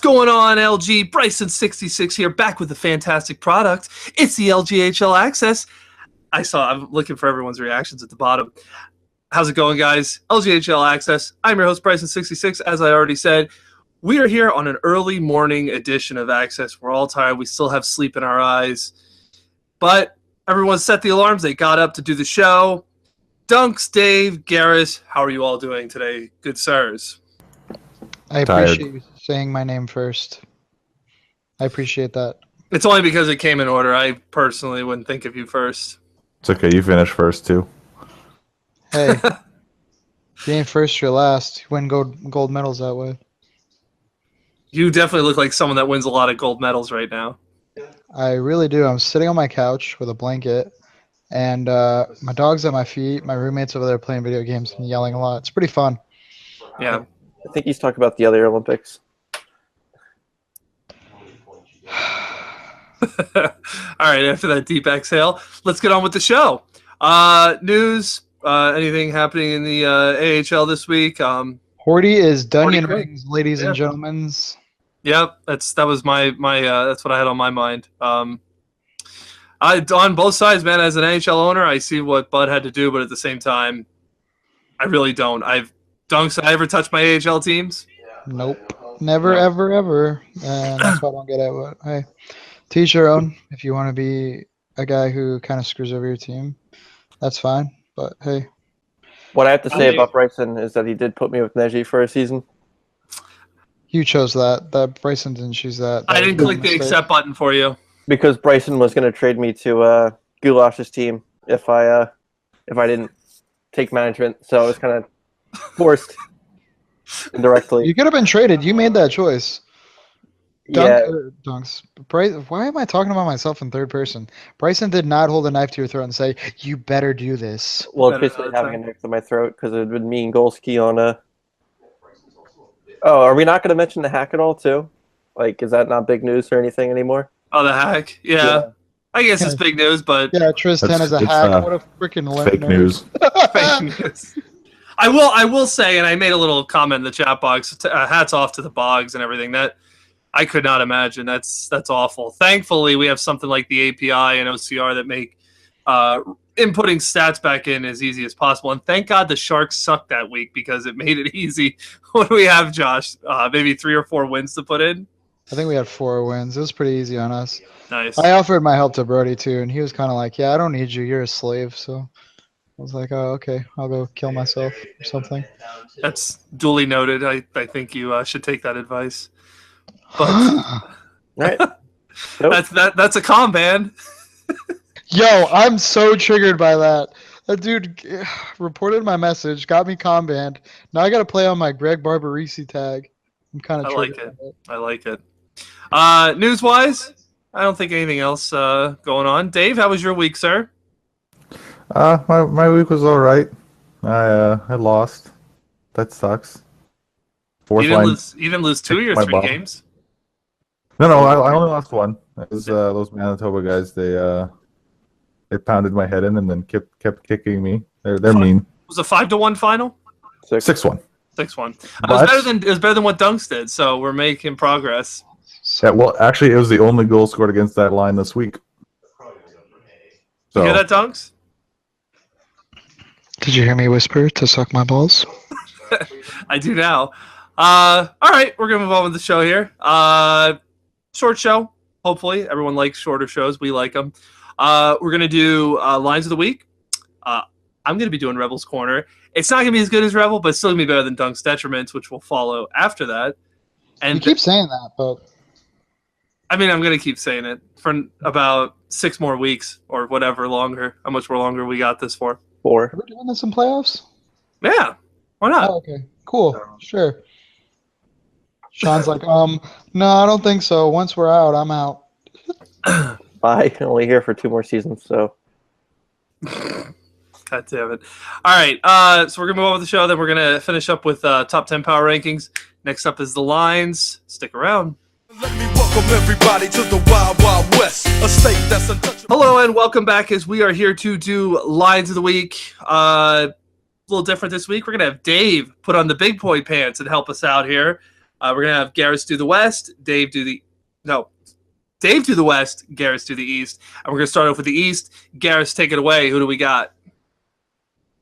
going on, LG? Bryson66 here, back with a fantastic product. It's the LGAHL Access. I'm looking for everyone's reactions at the bottom. How's it going, guys? LGAHL Access. I'm your host, Bryson66. As I already said, we are here on an early morning edition of Access. We're all tired. We still have sleep in our eyes. But everyone set the alarms. They got up to do the show. Dunks, Dave, Garrus, how are you all doing today, good sirs? I appreciate you saying my name first. I appreciate that. It's only because it came in order. I personally wouldn't think of you first. It's okay. You finished first, too. Hey, if you ain't first, you're last. You win gold medals that way. You definitely look like someone that wins a lot of gold medals right now. I really do. I'm sitting on my couch with a blanket, and my dog's at my feet. My roommate's over there playing video games and yelling a lot. It's pretty fun. Yeah. I think he's talking about the other Olympics. All right, after that deep exhale, let's get on with the show. News, anything happening in the AHL this week? Horty is Dunyan rings, ladies and gentlemen. Yep, that was my that's what I had on my mind. On both sides, man. As an NHL owner, I see what Bud had to do, but at the same time, I really don't. Dunks, I ever touch my AHL teams? Nope. Never, ever, ever. And that's why I don't get it. But hey, to each your own. If you want to be a guy who kind of screws over your team, that's fine. But hey. What I have to say about Bryson is that he did put me with Neji for a season. You chose that. That Bryson didn't choose that. I didn't click the accept button for you. Because Bryson was going to trade me to Goulash's team if I didn't take management. So it was kind of forced indirectly. You could have been traded. You made that choice. Dunks. Why am I talking about myself in third person? Bryson did not hold a knife to your throat and say, "You better do this." Well, it's basically having a knife to my throat because it would have been me and Golski on a. Oh, are we not going to mention the hack at all too? Like, is that not big news or anything anymore? Oh, the hack. Yeah. I guess it's big news, but yeah, Tristan is a hack. What a freaking fake news. Fake news. I will say, and I made a little comment in the chat box. Hats off to the Bogs and everything. That I could not imagine. That's awful. Thankfully, we have something like the API and OCR that make inputting stats back in as easy as possible. And thank God the Sharks sucked that week because it made it easy. What do we have, Josh? Maybe 3 or 4 wins to put in. I think we had 4 wins. It was pretty easy on us. Nice. I offered my help to Brody too, and he was kind of like, "Yeah, I don't need you. You're a slave." So I was like, "Oh, okay. I'll go kill myself or something." That's duly noted. I think you should take that advice. But right. That's a calm, man. Yo, I'm so triggered by that. That dude reported my message, got me com banned. Now I got to play on my Greg Barbarisi tag. I'm kind of triggered. I like it. News-wise, I don't think anything else going on. Dave, how was your week, sir? My week was all right. I lost. That sucks. You didn't lose 2 of your 3 games? No, I only lost 1. It was those Manitoba guys. They pounded my head in and then kept kicking me. They're mean. Was it 5-1 final? 6-1. 6-1. It was better than what Dunks did. So we're making progress. Yeah, well, actually, it was the only goal scored against that line this week. So, you hear that, Dunks? Did you hear me whisper to suck my balls? I do now. All right, we're gonna move on with the show here. Short show. Hopefully, everyone likes shorter shows. We like them. We're going to do Lines of the Week. I'm going to be doing Rebel's Corner. It's not going to be as good as Rebel, but it's still going to be better than Dunk's Detriments, which will follow after that. And you keep saying that, but... I mean, I'm going to keep saying it for about 6 more weeks or whatever longer. How much more longer we got this for? 4. Are we doing this in playoffs? Yeah. Why not? Oh, okay. Cool. Sure. Sean's like, no, I don't think so. Once we're out, I'm out. Bye. Only here for 2 more seasons, so. God damn it. All right, so we're going to move on with the show. Then we're going to finish up with top 10 power rankings. Next up is the lines. Stick around. Let me welcome everybody to the Wild Wild West, a state that's untouchable. Hello and welcome back as we are here to do Lines of the Week. A little different this week. We're going to have Dave put on the big boy pants and help us out here. We're gonna have Garrus do the West, Dave do the West, Garrus do the East, and we're gonna start off with the East. Garrus, take it away. Who do we got?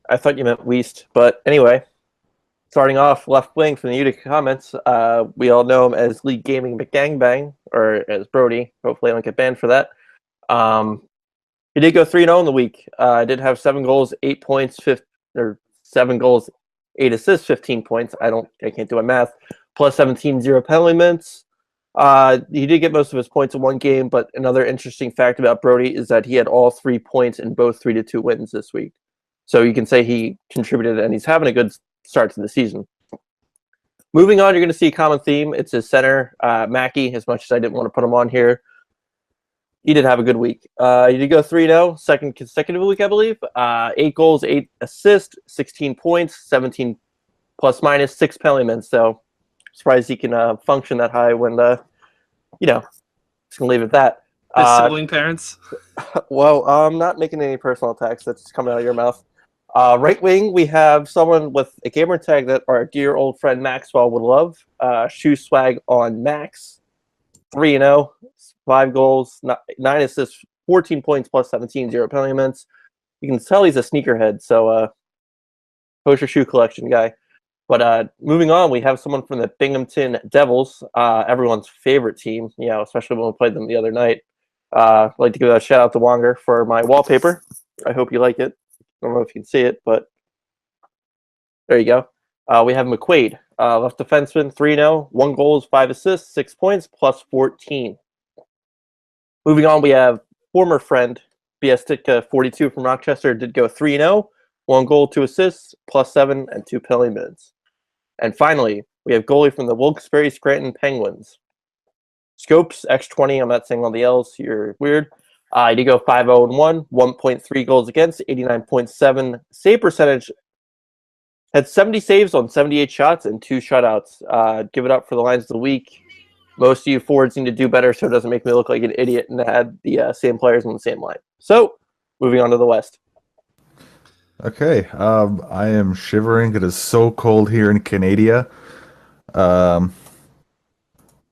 I thought you meant Weast, but anyway. Starting off left wing from the Utica comments, we all know him as LeagueGaming.com, or as Brody. Hopefully I don't get banned for that. He did go 3-0 in the week. Did have 7 goals, 8 points, 7 goals, 8 assists, 15 points. I can't do my math. Plus 17, 0 penalty minutes. He did get most of his points in one game, but another interesting fact about Brody is that he had all 3 points in both 3-2 wins this week. So you can say he contributed, and he's having a good start to the season. Moving on, you're going to see a common theme. It's his center, Mackey, as much as I didn't want to put him on here. He did have a good week. He did go 3-0, second consecutive week, I believe. 8 goals, 8 assists, 16 points, 17 plus minus, 6 penalty minutes. So surprised he can function that high when, just going to leave it at that. His sibling parents? Well, I'm not making any personal attacks. That's coming out of your mouth. Right wing, we have someone with a gamer tag that our dear old friend Maxwell would love. Shoe swag on Max. 3-0, 5 goals, 9 assists, 14 points plus 17, 0 penalty minutes. You can tell he's a sneakerhead, so post your shoe collection guy. But moving on, we have someone from the Binghamton Devils, everyone's favorite team, especially when we played them the other night. I'd like to give a shout out to Wonger for my wallpaper. I hope you like it. I don't know if you can see it, but there you go. We have McQuaid, left defenseman, 3-0, 1 goal, 5 assists, 6 points, plus 14. Moving on, we have former friend, BS Titka, 42 from Rochester, did go 3-0, 1 goal, 2 assists, plus 7, and 2 penalty minutes. And finally, we have goalie from the Wilkes-Barre Scranton Penguins. Scopes, X20, I'm not saying all the L's, you're weird. He did go 5-0-1, 1.3 goals against, 89.7 save percentage. Had 70 saves on 78 shots and 2 shutouts. Give it up for the lines of the week. Most of you forwards need to do better so it doesn't make me look like an idiot and had the same players on the same line. So, moving on to the West. Okay, I am shivering. It is so cold here in Canada.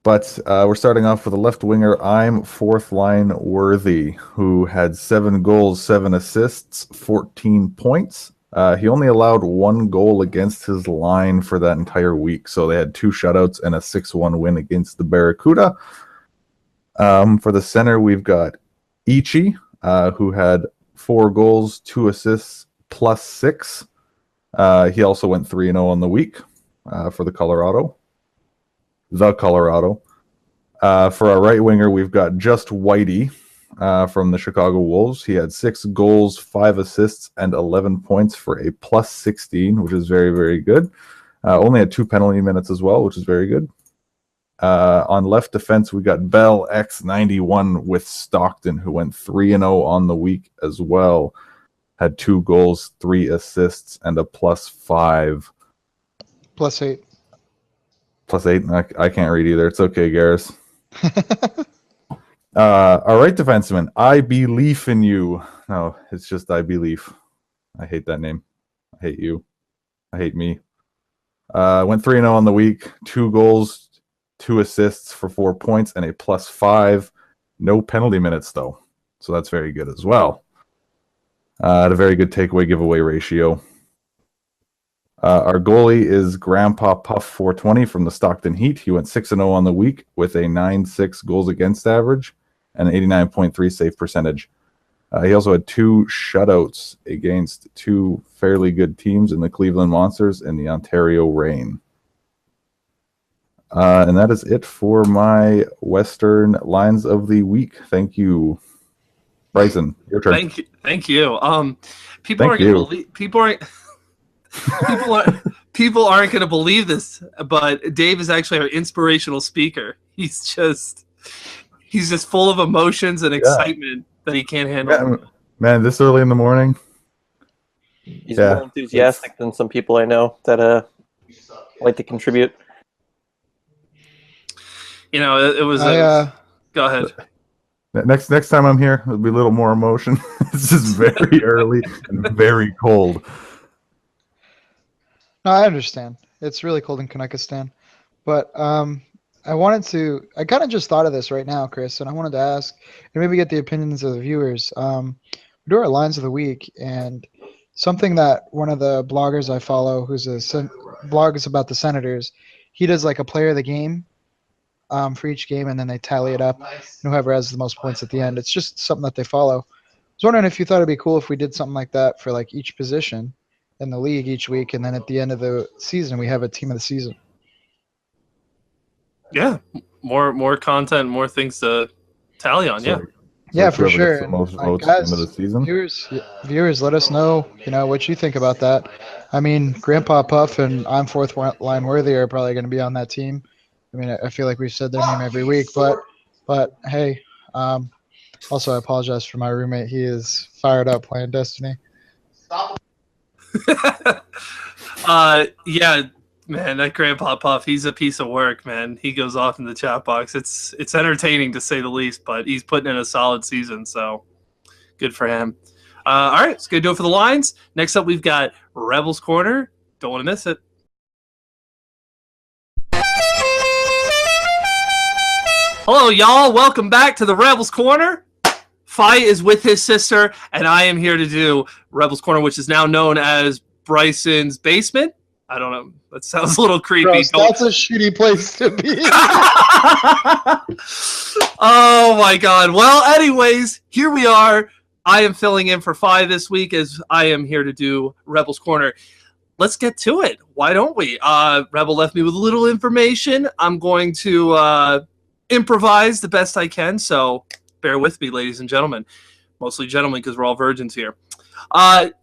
But we're starting off with a left winger. I'm fourth line Worthy, who had 7 goals, 7 assists, 14 points. He only allowed 1 goal against his line for that entire week. So they had 2 shutouts and a 6-1 win against the Barracuda. For the center, we've got Ichi, who had 4 goals, 2 assists, plus 6. He also went 3-0 on the week for the Colorado. For our right winger, we've got just Whitey from the Chicago Wolves. He had 6 goals, 5 assists, and 11 points for a plus 16, which is very, very good. Only had 2 penalty minutes as well, which is very good. On left defense, we got Bell X91 with Stockton, who went 3-0 on the week as well. Had 2 goals, 3 assists, and a plus 5. Plus 8. Plus 8? I can't read either. It's okay, Garrus. Our right defenseman, I believe in you. No, it's just I believe. I hate that name. I hate you. I hate me. Went 3-0 on the week. 2 goals, 2 assists for 4 points, and a plus 5. No penalty minutes, though. So that's very good as well. Had a very good takeaway giveaway ratio. Our goalie is Grandpa Puff 420 from the Stockton Heat. He went 6-0 on the week with a 9.6 goals against average and an 89.3 save percentage. He also had 2 shutouts against 2 fairly good teams in the Cleveland Monsters and the Ontario Reign. And that is it for my Western lines of the week. Thank you. Bryson, your turn. Thank you. People aren't going to believe this, but Dave is actually our inspirational speaker. He's just full of emotions and excitement that he can't handle. Man, this early in the morning. He's more enthusiastic than some people I know that like to contribute. It was. Go ahead. Next time I'm here, there'll be a little more emotion. It's just very early and very cold. No, I understand. It's really cold in Kanakistan. But I kind of just thought of this right now, Chris, and I wanted to ask and maybe get the opinions of the viewers. We do our lines of the week, and something that one of the bloggers I follow, who's blogs about the Senators, he does like a player of the game for each game, and then they tally it up. Nice. And whoever has the most points at the end. It's just something that they follow. I was wondering if you thought it'd be cool if we did something like that for like each position in the league each week, and then at the end of the season we have a team of the season. Yeah, more content, more things to tally on. So, yeah, for sure. The most votes guys, at the end of the season. Viewers, let us know, what you think about that. I mean, Grandpa Puff and I'm Fourth Line Worthy are probably going to be on that team. I mean, I feel like we've said their name every week, but hey, also I apologize for my roommate. He is fired up playing Destiny. Yeah. Man, that Grandpa Puff, he's a piece of work, man. He goes off in the chat box. It's entertaining to say the least, but he's putting in a solid season, so good for him. All right, let's go do it for the lines. Next up, we've got Rebels Corner. Don't want to miss it. Hello, y'all. Welcome back to the Rebels Corner. Fi is with his sister, and I am here to do Rebels Corner, which is now known as Bryson's Basement. I don't know. That sounds a little creepy. Gross, that's a shitty place to be. Oh, my God. Well, anyways, here we are. I am filling in for Fi this week as I am here to do Rebels Corner. Let's get to it. Why don't we? Rebel left me with a little information. I'm going to improvise the best I can, so bear with me, ladies and gentlemen. Mostly gentlemen because we're all virgins here.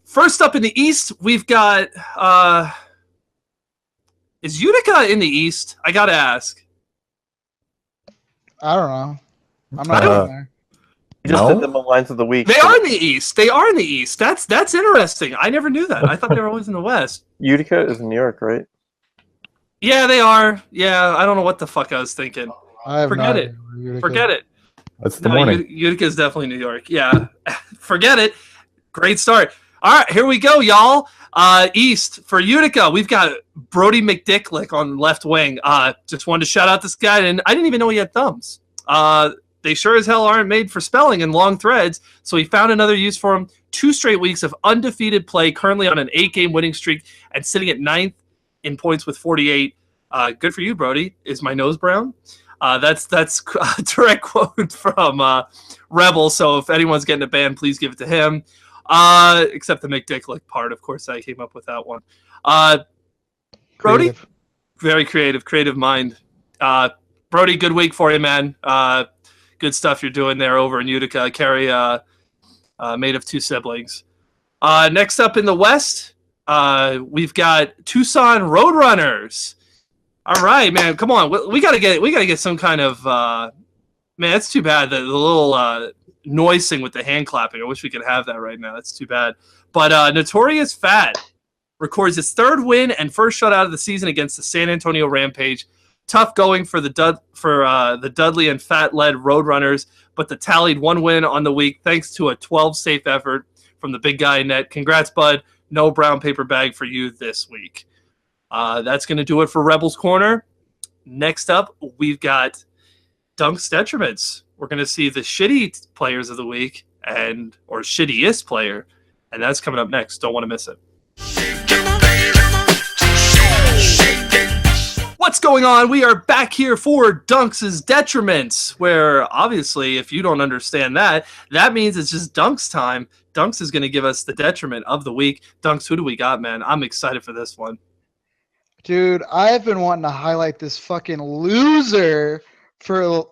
First up in the East, we've got... is Utica in the East? I gotta ask. I don't know. I'm not in there. You just did them on lines of the week. They are in the East. They are in the East. That's interesting. I never knew that. I thought they were always in the West. Utica is in New York, right? Yeah, they are. Yeah, I don't know what the fuck I was thinking. Forget it. Forget it. That's the morning. Utica is definitely New York. Yeah. Forget it. Great start. All right, here we go, y'all. East for Utica, we've got Brody McDicklick on left wing. Just wanted to shout out this guy, and I didn't even know he had thumbs. They sure as hell aren't made for spelling and long threads, so he found another use for him. 2 straight weeks of undefeated play, currently on an 8-game winning streak and sitting at 9th in points with 48. Good for you, Brody. Is my nose brown? That's a direct quote from Rebel, so if anyone's getting a ban, please give it to him. Except the McDicklick part, of course, I came up with that one. Brody, very creative mind. Brody, good week for you, man. Good stuff you're doing there over in Utica. Carrie, made of 2 siblings. Next up in the West, we've got Tucson Roadrunners. All right, man, come on. We gotta get some kind of man. It's too bad the little noising with the hand clapping. I wish we could have that right now. That's too bad. But Notorious Fat records his 3rd win and first shutout of the season against the San Antonio Rampage. Tough going for the Dudley and Fat-led Roadrunners, but the tallied 1 win on the week thanks to a 12 safe effort from the big guy in net. Congrats, bud. No brown paper bag for you this week. That's going to do it for Rebels Corner. Next up, we've got Dunk's Detriments. We're going to see the shitty players of the week or shittiest player, and that's coming up next. Don't want to miss it. What's going on? We are back here for Dunks' Detriments, where obviously, if you don't understand that means it's just Dunks time. Dunks is going to give us the detriment of the week. Dunks, who do we got, man? I'm excited for this one. Dude, I've been wanting to highlight this fucking loser for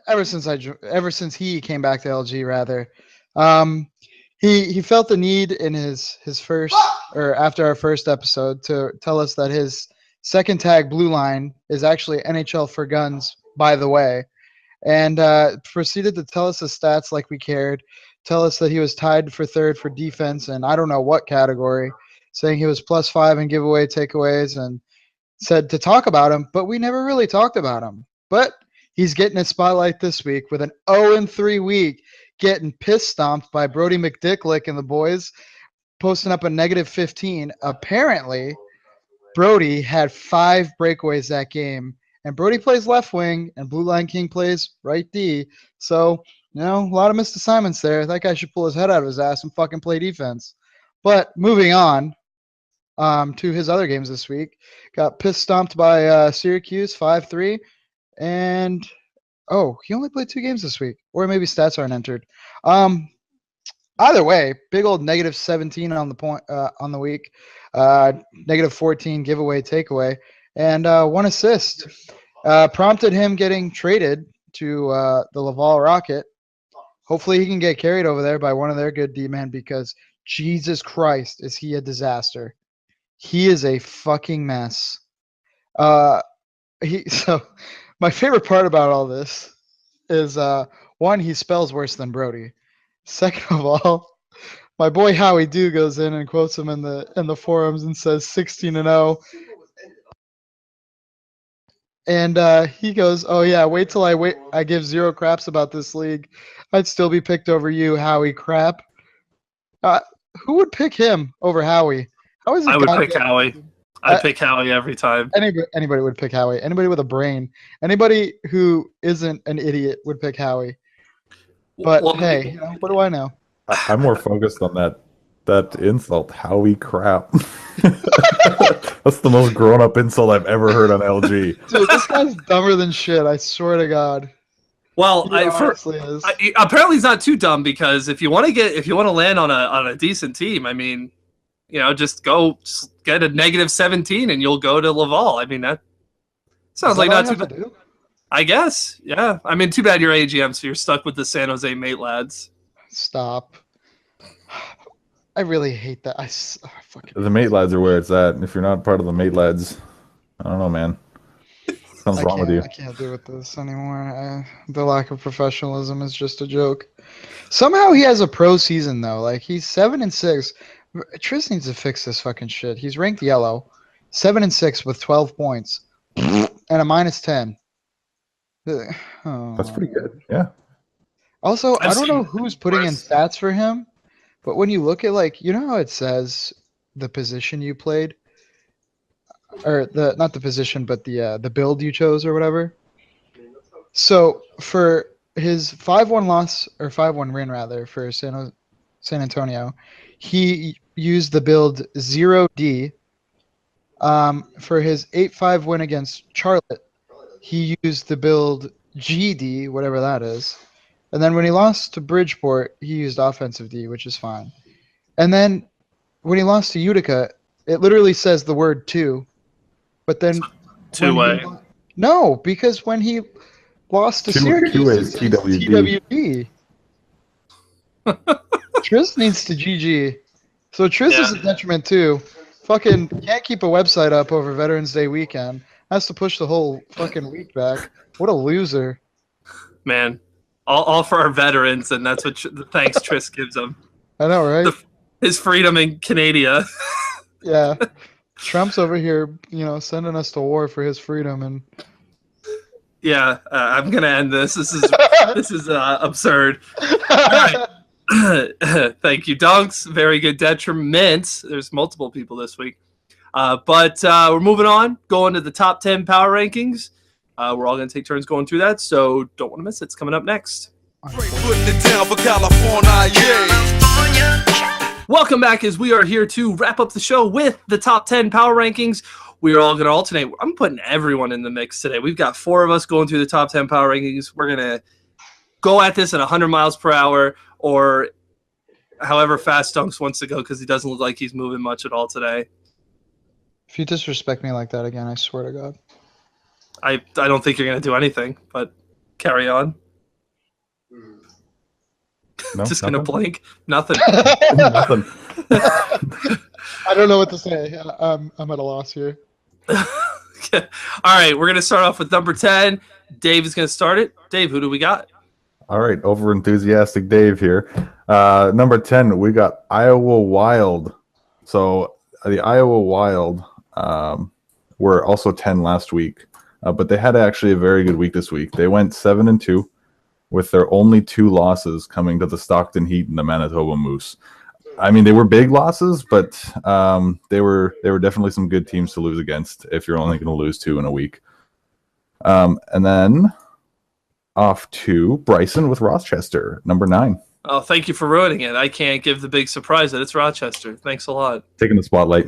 ever since he came back to LG. Rather, he felt the need in his first or after our first episode to tell us that his second tag blue line is actually NHL for guns, by the way, and proceeded to tell us his stats like we cared. Tell us that he was tied for 3rd for defense, and I don't know what category, saying he was +5 in giveaway takeaways, and said to talk about him, but we never really talked about him. But he's getting a spotlight this week with an 0-3 week, getting piss stomped by Brody McDicklick and the boys, posting up a -15. Apparently, Brody had 5 breakaways that game and Brody plays left wing, and Blue Line King plays right D. So, a lot of missed assignments there. That guy should pull his head out of his ass and fucking play defense. But moving on to his other games this week, got piss stomped by Syracuse 5-3, and he only played 2 games this week, or maybe stats aren't entered. Either way, big old negative 17 on the point on the week, negative 14 giveaway takeaway, and 1 assist. Prompted him getting traded to the Laval Rocket. Hopefully he can get carried over there by one of their good D-men, because Jesus Christ, is he a disaster. He is a fucking mess. So my favorite part about all this is, one, he spells worse than Brody. Second of all, my boy Howie Dew goes in and quotes him in the forums and says 16-0. And he goes, "Oh yeah, wait till I give 0 craps about this league. I'd still be picked over you, Howie crap." Who would pick him over Howie? How is I would pick Howie. I'd pick Howie every time. Anybody would pick Howie. Anybody with a brain. Anybody who isn't an idiot would pick Howie. But hey, what do I know? I'm more focused on that insult, Howie crap. That's the most grown-up insult I've ever heard on LG. Dude, this guy's dumber than shit. I swear to God. Well, apparently he's not too dumb, because if you want to land on a decent team, I mean, just get a negative 17 and you'll go to Laval. I mean, that sounds like not too bad. I guess, yeah. I mean, too bad you're AGM, so you're stuck with the San Jose Mate Lads. Stop. I really hate that. The Mate Lads are where it's at. And if you're not part of the Mate Lads, I don't know, man. Something's wrong with you. I can't do with this anymore. The lack of professionalism is just a joke. Somehow he has a pro season, though. Like, he's 7-6. Tris needs to fix this fucking shit. He's ranked yellow. 7-6 with 12 points. And a -10. That's pretty good. Yeah. Also, I don't know who's putting in stats for him, but when you look at, like, how it says the position you played, or not the position, but the build you chose or whatever. So for his 5-1 loss, or 5-1 win rather, for San Antonio, he used the build 0D. For his 8-5 win against Charlotte, he used the build GD, whatever that is. And then when he lost to Bridgeport, he used offensive D, which is fine. And then when he lost to Utica, it literally says the word 2. But then two-way. No, because when he lost to Syracuse, it's TWD. Tris needs to GG. So Tris is a detriment too. Fucking can't keep a website up over Veterans Day weekend. Has to push the whole fucking week back. What a loser. Man, all for our veterans, and that's what thanks Tris gives them. I know, right? His freedom in Canada. Yeah. Trump's over here, sending us to war for his freedom, and I'm gonna end this. This is absurd. All right. Thank you, Dunks. Very good detriments. There's multiple people this week, but we're moving on. Going to the top 10 power rankings. We're all gonna take turns going through that, so don't want to miss it. It's coming up next. Putting it down for California, yeah. Welcome back, as we are here to wrap up the show with the top 10 power rankings. We are all going to alternate. I'm putting everyone in the mix today. We've got 4 of us going through the top 10 power rankings. We're going to go at this at 100 miles per hour, or however fast Dunks wants to go, because he doesn't look like he's moving much at all today. If you disrespect me like that again, I swear to God. I don't think you're going to do anything, but carry on. No, just going to blink. Nothing. Nothing. I don't know what to say. I'm at a loss here. All right, we're going to start off with number 10. Dave is going to start it. Dave, who do we got? All right, over-enthusiastic Dave here. Number 10, we got Iowa Wild. So the Iowa Wild were also 10 last week, but they had actually a very good week this week. They went 7-2 with their only 2 losses coming to the Stockton Heat and the Manitoba Moose. I mean, they were big losses, but they were definitely some good teams to lose against if you're only going to lose 2 in a week. And then off to Bryson with Rochester, number 9. Oh, thank you for ruining it. I can't give the big surprise that it's Rochester. Thanks a lot. Taking the spotlight.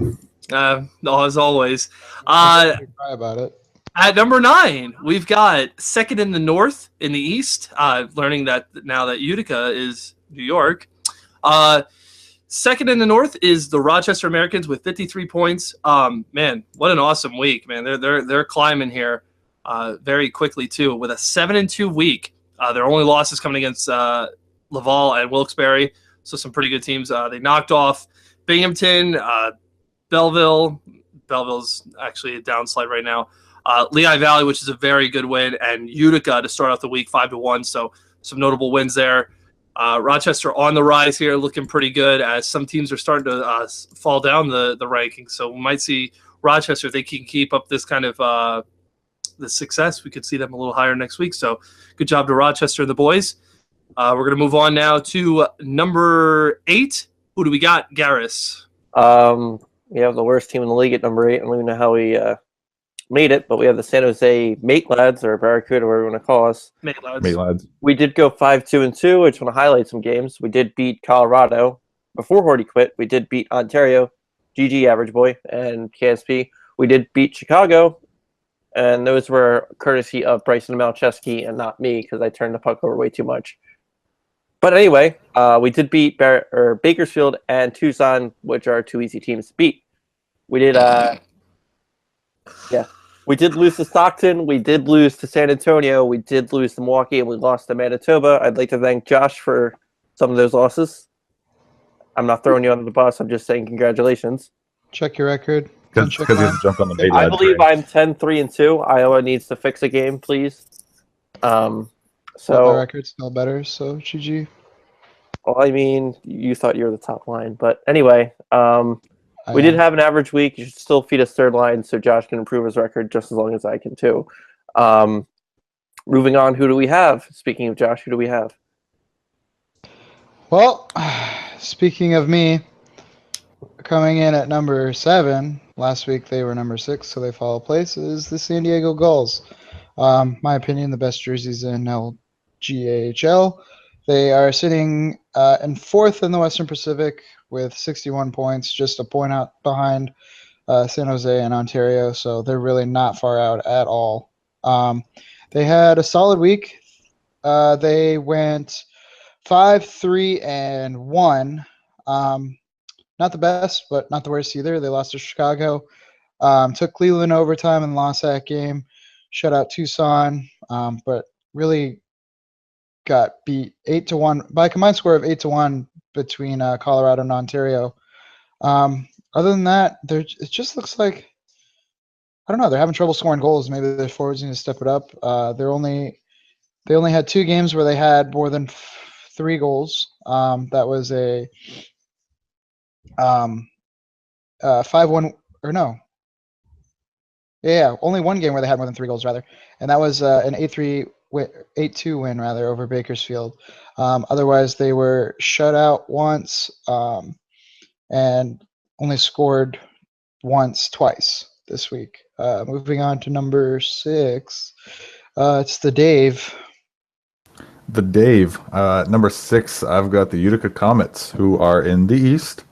No, as always. Cry about it. At number 9, we've got second in the North, in the East. Learning that now that Utica is New York. Second in the North is the Rochester Americans with 53 points. Man, what an awesome week, man! They're climbing here very quickly too, with a 7-2 week. Their only losses coming against Laval and Wilkes-Barre, so some pretty good teams. They knocked off Binghamton, Belleville. Belleville's actually a downslide right now. Lehigh Valley, which is a very good win, and Utica to start off the week 5-1. So some notable wins there. Rochester on the rise here, looking pretty good as some teams are starting to fall down the rankings. So we might see Rochester, if they can keep up this kind of the success, we could see them a little higher next week. So good job to Rochester and the boys. We're going to move on now to number 8. Who do we got, Garris? We have the worst team in the league at number 8. I don't even know how we made it, but we have the San Jose Mate Lads, or Barracuda, whatever you want to call us. Mate Lads. Mate Lads. We did go 5-2-2. I just want to highlight some games. We did beat Colorado before Horty quit. We did beat Ontario, GG Average Boy, and KSP. We did beat Chicago, and those were courtesy of Bryson Malcheski and not me, because I turned the puck over way too much. But anyway, we did beat Bakersfield and Tucson, which are 2 easy teams to beat. We did, we did lose to Stockton. We did lose to San Antonio. We did lose to Milwaukee, and we lost to Manitoba. I'd like to thank Josh for some of those losses. I'm not throwing you under the bus. I'm just saying congratulations. Check your record. Because he has to jump on the Mate I Lad believe train. I'm 10-3-2. Iowa needs to fix a game, please. The record's still better, so GG. Well, I mean, you thought you were the top line. But anyway, we did have an average week. You should still feed us third line so Josh can improve his record just as long as I can, too. Moving on, who do we have? Speaking of Josh, who do we have? Well, speaking of me, coming in at number 7, last week they were number 6, so they follow places, the San Diego Gulls. My opinion, the best jerseys in LGAHL. They are sitting in 4th in the Western Pacific with 61 points, just a point out behind San Jose and Ontario, so they're really not far out at all. They had a solid week. They went 5-3-1. Not the best, but not the worst either. They lost to Chicago. Took Cleveland overtime and lost that game. Shut out Tucson, but really got beat 8-1 by a combined score of 8-1 between Colorado and Ontario. Other than that, it just looks like, I don't know, they're having trouble scoring goals. Maybe their forwards need to step it up. They only had 2 games where they had more than 3 goals. That was a 5-1 or no. Yeah, only 1 game where they had more than 3 goals, rather, and that was an 8-2 win rather over Bakersfield. Otherwise, they were shut out once and only scored twice this week. Moving on to number 6, it's the Dave. The Dave. Number 6, I've got the Utica Comets, who are in the East.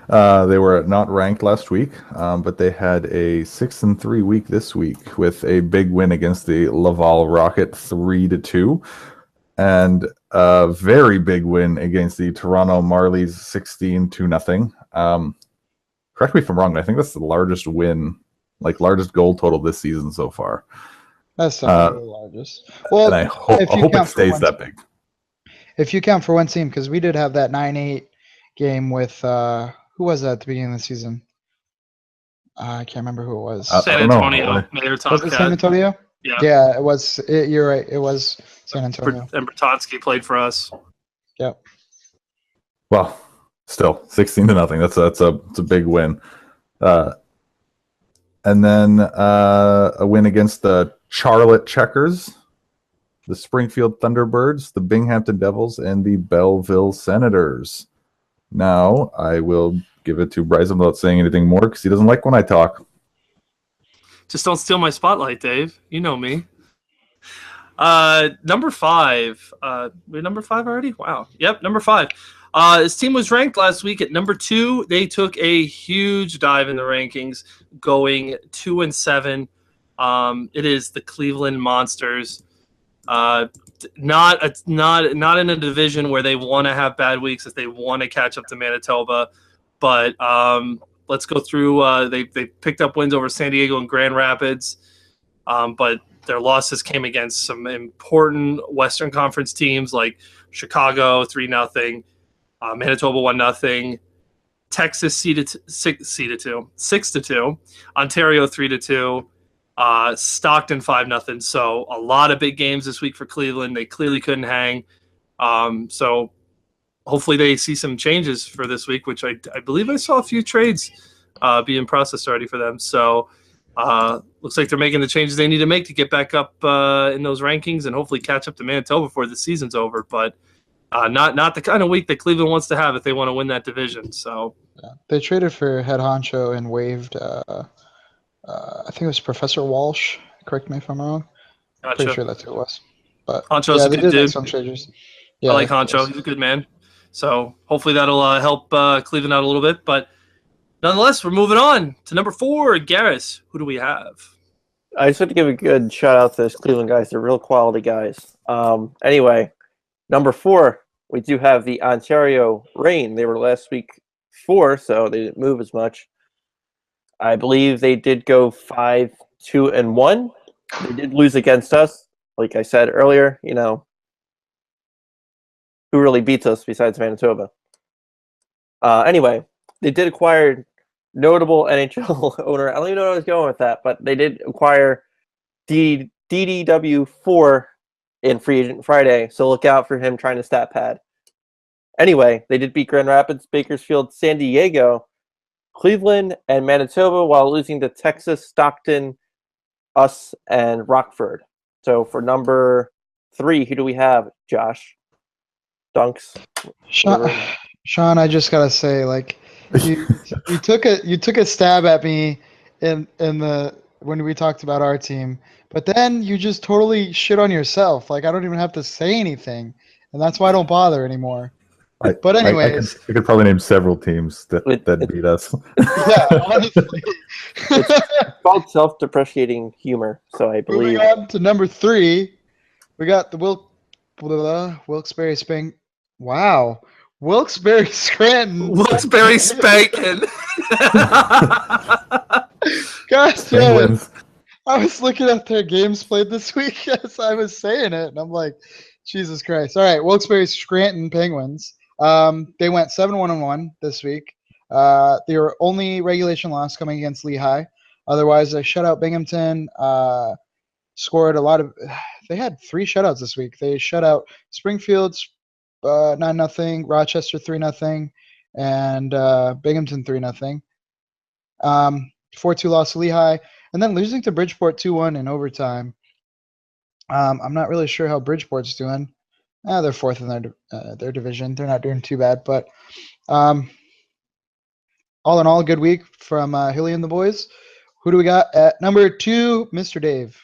They were not ranked last week, but they had a 6-3 week this week with a big win against the Laval Rocket 3-2, and a very big win against the Toronto Marlies 16-0. Correct me if I'm wrong, I think that's the largest win, largest goal total this season so far. That's the largest. Well, and I hope it stays that big. If you count for one team, because we did have that 9-8 game with who was that at the beginning of the season? I can't remember who it was. San Antonio. Was it San Antonio? Yeah. Yeah, it was. You're right. It was San Antonio. And Bertonsky played for us. Yep. Well, still 16-0. That's a big win. And then a win against the Charlotte Checkers, the Springfield Thunderbirds, the Binghamton Devils, and the Belleville Senators. Now I will give it to Bryson without saying anything more because he doesn't like when I talk. Just don't steal my spotlight, Dave. You know me. Number 5. We're number 5 already? Wow. Yep, number 5. His team was ranked last week at number 2. They took a huge dive in the rankings, going 2-7. It is the Cleveland Monsters. Not in a division where they want to have bad weeks if they want to catch up to Manitoba, but let's go through. They picked up wins over San Diego and Grand Rapids, but their losses came against some important Western Conference teams like Chicago 3-0, Manitoba 1-0, Texas 6-2, Ontario 3-2. Stockton 5-0. So a lot of big games this week for Cleveland. They clearly couldn't hang. So hopefully they see some changes for this week, which I believe I saw a few trades being processed already for them. So looks like they're making the changes they need to make to get back up in those rankings and hopefully catch up to Manitoba before the season's over. But not the kind of week that Cleveland wants to have if they want to win that division. So they traded for head honcho and waived. I think it was Professor Walsh. Correct me if I'm wrong. Gotcha. Pretty sure that's who it was. But Honcho's a they good did dude. make some changes. Yeah, I like Honcho. He's a good man. So hopefully that'll help Cleveland out a little bit. But nonetheless, we're moving on to number 4. Garris, who do we have? I just want to give a good shout out to those Cleveland guys. They're real quality guys. Anyway, number 4, we do have the Ontario Reign. They were last week 4, so they didn't move as much. I believe they did go 5-2-1. They did lose against us. Like I said earlier, you know, who really beats us besides Manitoba? Anyway, they did acquire notable NHL owner. I don't even know where I was going with that, but they did acquire DDW4 in Free Agent Friday, so look out for him trying to stat pad. Anyway, they did beat Grand Rapids, Bakersfield, San Diego, Cleveland, and Manitoba, while losing to Texas, Stockton, us, and Rockford. So for number 3, who do we have? Josh? Dunks? Sean, I just gotta say, like, you took a stab at me in the when we talked about our team, but then you just totally shit on yourself. Like, I don't even have to say anything, and that's why I don't bother anymore. But anyways, I could probably name several teams that beat us. Yeah, honestly. It's called self-depreciating humor, so I believe. Moving on to number 3, we got the Wilkes-Barre Spank. Wow, Wilkes-Barre Scranton. Wilkes-Barre Spankin. Gosh damn it. I was looking at their games played this week as I was saying it, and I'm like, Jesus Christ. All right, Wilkes-Barre Scranton Penguins. They went 7-1-1 this week. Their only regulation loss coming against Lehigh. Otherwise, they shut out Binghamton. Scored a lot of. They had 3 shutouts this week. They shut out Springfield 9-0, Rochester 3-0, and Binghamton 3-0. 4-2 loss to Lehigh, and then losing to Bridgeport 2-1 in overtime. I'm not really sure how Bridgeport's doing. They're 4th in their division. They're not doing too bad, but all in all, a good week from Hilly and the boys. Who do we got at number 2, Mr. Dave?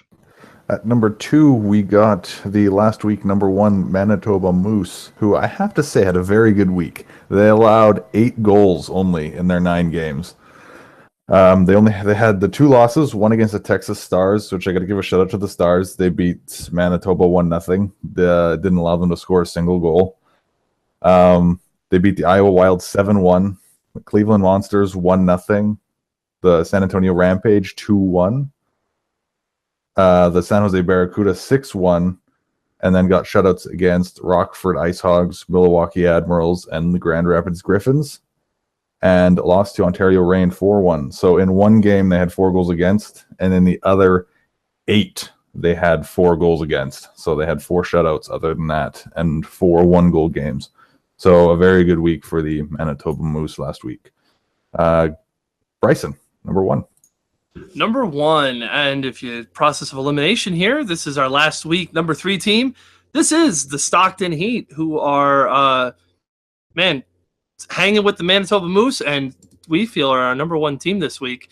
At number 2, we got the last week number 1 Manitoba Moose, who I have to say had a very good week. They allowed 8 goals only in their 9 games. They had the 2 losses, one against the Texas Stars, which I got to give a shout out to the Stars. They beat Manitoba 1-0. Didn't allow them to score a single goal. They beat the Iowa Wild 7-1, the Cleveland Monsters 1-0, the San Antonio Rampage 2-1, the San Jose Barracuda 6-1, and then got shutouts against Rockford Ice Hogs, Milwaukee Admirals, and the Grand Rapids Griffins, and lost to Ontario Reign 4-1. So in one game, they had 4 goals against, and in the other 8, they had 4 goals against. So they had 4 shutouts other than that, and 4 one-goal games. So a very good week for the Manitoba Moose last week. Bryson, number 1. Number 1, and if you process of elimination here, this is our last week, number 3 team. This is the Stockton Heat, who are, hanging with the Manitoba Moose, and we feel are our number 1 team this week.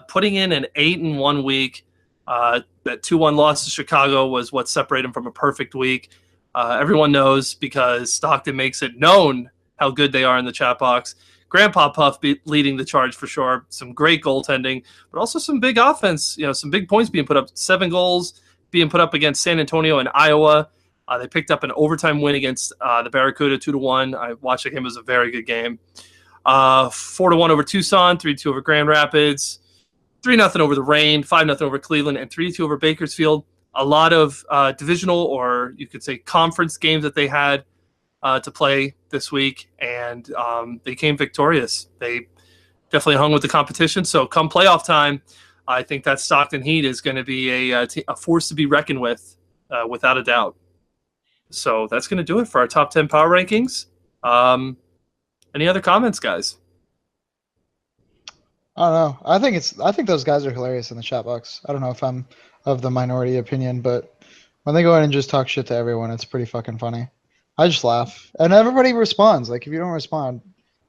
putting in an 8-1 week. That 2-1 loss to Chicago was what separated him from a perfect week. Everyone knows because Stockton makes it known how good they are in the chat box. Grandpa Puff leading the charge for sure. Some great goaltending, but also some big offense. Some big points being put up. 7 goals being put up against San Antonio and Iowa. They picked up an overtime win against the Barracuda 2-1. I watched the game. It was a very good game. 4-1 over Tucson, 3-2 over Grand Rapids, 3-0 over the Reign, 5-0 over Cleveland, and 3-2 over Bakersfield. A lot of divisional, or you could say conference games that they had to play this week, and they came victorious. They definitely hung with the competition. So come playoff time, I think that Stockton Heat is going to be a force to be reckoned with, without a doubt. So that's going to do it for our top 10 power rankings. Any other comments, guys? I don't know. I think those guys are hilarious in the chat box. I don't know if I'm of the minority opinion, but when they go in and just talk shit to everyone, it's pretty fucking funny. I just laugh, and everybody responds. Like if you don't respond,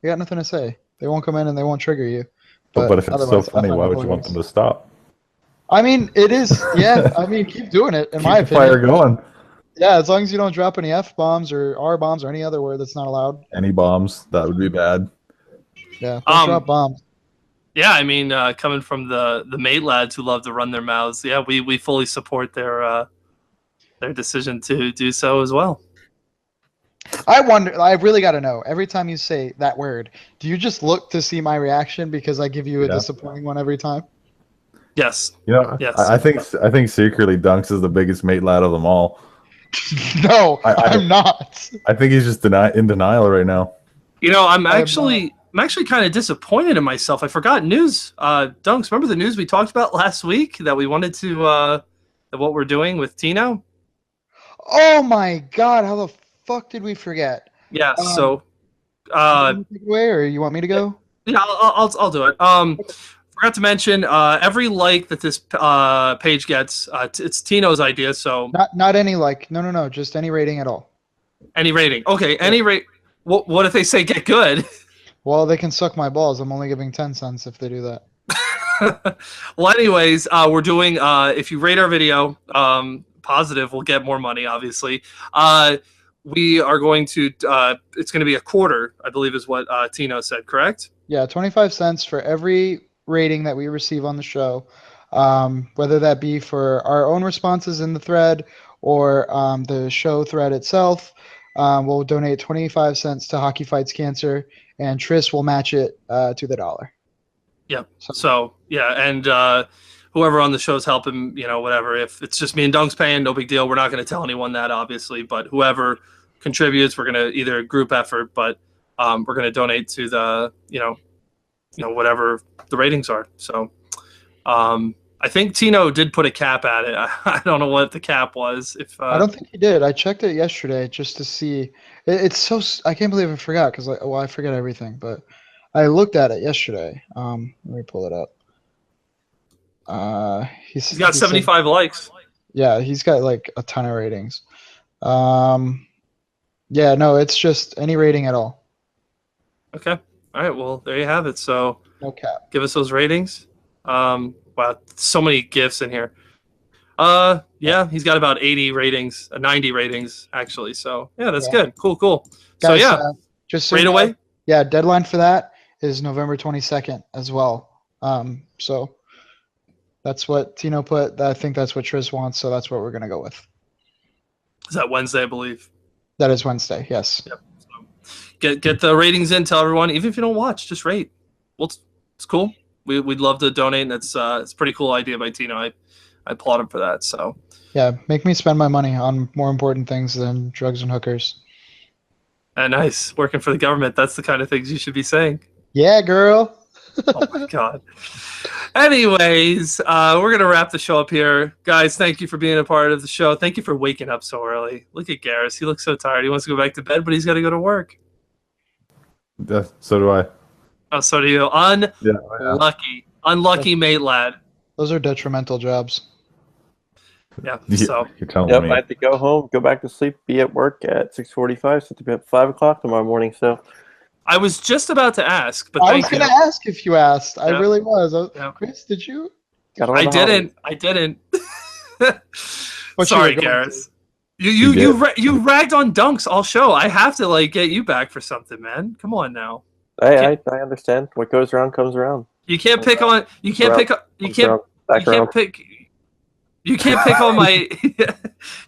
you got nothing to say. They won't come in and they won't trigger you. But if it's so funny, why would you want them to stop? I mean, it is. Yeah, I mean, keep doing it. In my opinion, fire going. Yeah, as long as you don't drop any F bombs or R bombs or any other word that's not allowed. Any bombs, that would be bad. Yeah, don't drop bombs. Yeah, I mean, coming from the mate lads who love to run their mouths, yeah, we fully support their decision to do so as well. I wonder. I really got to know. Every time you say that word, do you just look to see my reaction because I give you a disappointing one every time? Yes. Yes. I think secretly Dunks is the biggest mate lad of them all. No, I'm not. I think he's just in denial right now. I'm actually kind of disappointed in myself. I forgot news. Dunks, remember the news we talked about last week that we wanted to what we're doing with Tino? Oh my God! How the fuck did we forget? Yeah. So, take it away, or you want me to go? Yeah, I'll do it. Forgot to mention every like that this page gets, it's Tino's idea. So not any like. No. Just any rating at all. Any rating. Okay. Any rate. What if they say get good? Well, they can suck my balls. I'm only giving 10 cents if they do that. Well, anyways, we're doing, if you rate our video positive, we'll get more money, obviously. We are going to, it's going to be a quarter, I believe is what Tino said, correct? Yeah, 25 cents for every rating that we receive on the show, whether that be for our own responses in the thread or the show thread itself. We'll donate 25 cents to Hockey Fights Cancer, and Tris will match it to the dollar. Yeah. So yeah, and whoever on the show's helping, whatever. If it's just me and Dunks paying, no big deal. We're not going to tell anyone that, obviously. But whoever contributes, we're going to either group effort, but we're going to donate to the, whatever the ratings are. So I think Tino did put a cap at it. I don't know what the cap was. I don't think he did. I checked it yesterday just to see. It's so I can't believe I forgot because I forget everything. But I looked at it yesterday. Let me pull it up. He's got 75 likes. Yeah, he's got like a ton of ratings. Yeah, no, it's just any rating at all. Okay. All right. Well, there you have it. So no cap. Give us those ratings. Wow, so many gifts in here. Yeah, he's got about 80 ratings, 90 ratings actually. So yeah, that's good. Cool. Guys, so yeah, just right away. Yeah, deadline for that is November 22nd as well. So that's what Tino put. I think that's what Tris wants. So that's what we're gonna go with. Is that Wednesday, I believe? That is Wednesday. Yes. Yep. So get the ratings in. Tell everyone, even if you don't watch, just rate. Well, it's cool. We'd love to donate, and it's a pretty cool idea by Tino. I applaud him for that. So yeah, make me spend my money on more important things than drugs and hookers. Nice. Working for the government. That's the kind of things you should be saying. Yeah, girl. Oh my God. Anyways, we're gonna wrap the show up here, guys. Thank you for being a part of the show. Thank you for waking up so early. Look at Garrus. He looks so tired. He wants to go back to bed, but he's got to go to work. Yeah, so do I. Oh, so do you. Unlucky mate lad. Those are detrimental jobs. Yeah. So you're telling Yep, me. I have to go home, go back to sleep, be at work at 6:45, so to be at 5 o'clock tomorrow morning. So I was just about to ask, but I was thank you. going to ask if you asked. I Yeah. really was. Yeah. Chris, did you? I didn't. What Sorry, you were going Garrus. You did. ragged on Dunks all show. I have to like get you back for something, man. Come on now. I understand. What goes around comes around. You can't pick on. You can't pick. You can't. Back You can't around. pick. You can't pick on my.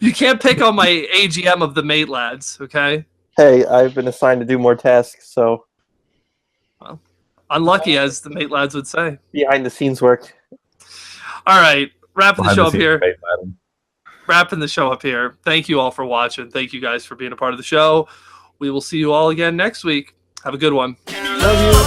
You can't pick on my AGM of the mate lads. Okay. Hey, I've been assigned to do more tasks, so Unlucky, as the mate lads would say. behind the scenes work. All right, wrapping the Behind show the up scenes here. debate, madam. Wrapping the show up here. Thank you all for watching. Thank you guys for being a part of the show. We will see you all again next week. Have a good one. Love you.